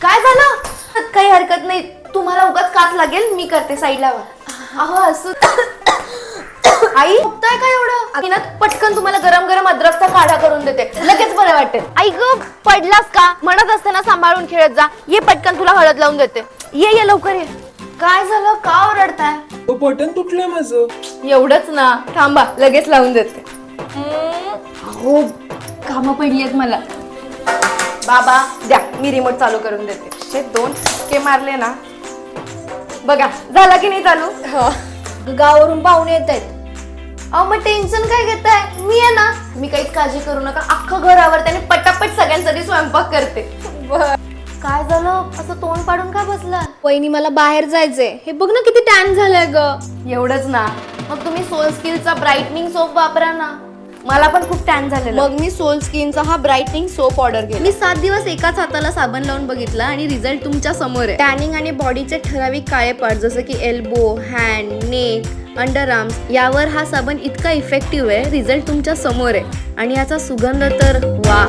काय झालं? काही हरकत नाही, तुम्हाला उगाच काच लागेल, मी करते साईडला वा. अहो असू आई बघताय काय एवढं? ना पटकन तुम्हाला गरम गरम अद्रकचा काढा करून देते, लगेच बरं वाटेल. आई ग पडलास का? म्हणत असताना सांभाळून खेळत जा. ये पटकन तुला हळद लावून देते. ये लवकर ये. काय झालं? का ओरडताय? बटन तुटलंय माझं. एवढंच ना, थांबा लगेच लावून देते. हो कामं पडली आहेत मला. बाबा द्या, मी रिमोट चालू करून देते. 2 के मारले ना, बघा झाला की नाही चालू. गावावरून पाहुणे येत आहेत. अहो मग टेन्शन काय घेताय, मी आहे ना. मी काहीच काळजी करू नका, अख्खं घर आवरते आणि पटापट सगळ्यांसाठी स्वयंपाक करते. काय झालं? असं तोंड पाडून का बसला? वहिनी मला बाहेर जायचंय. हे बघ ना किती टॅन झालंय ग. एवढंच ना, मग तुम्ही सोल स्किलचा ब्राईटनिंग सोप वापरा ना. मला पण खूप टॅन झालेलं. मग मी सोल स्किनचा हा ब्राईटनिंग सोप ऑर्डर केला. मी 7 दिवस एकाच हाताला साबण लावून बघितला आणि रिझल्ट तुमच्या समोर आहे. टॅनिंग आणि बॉडीचे ठराविक काळे पार्ट जसं की elbow, hand, neck, under arms यावर हा साबण इतका इफेक्टिव्ह आहे. रिझल्ट तुमच्या समोर आहे आणि याचा सुगंध तर वा.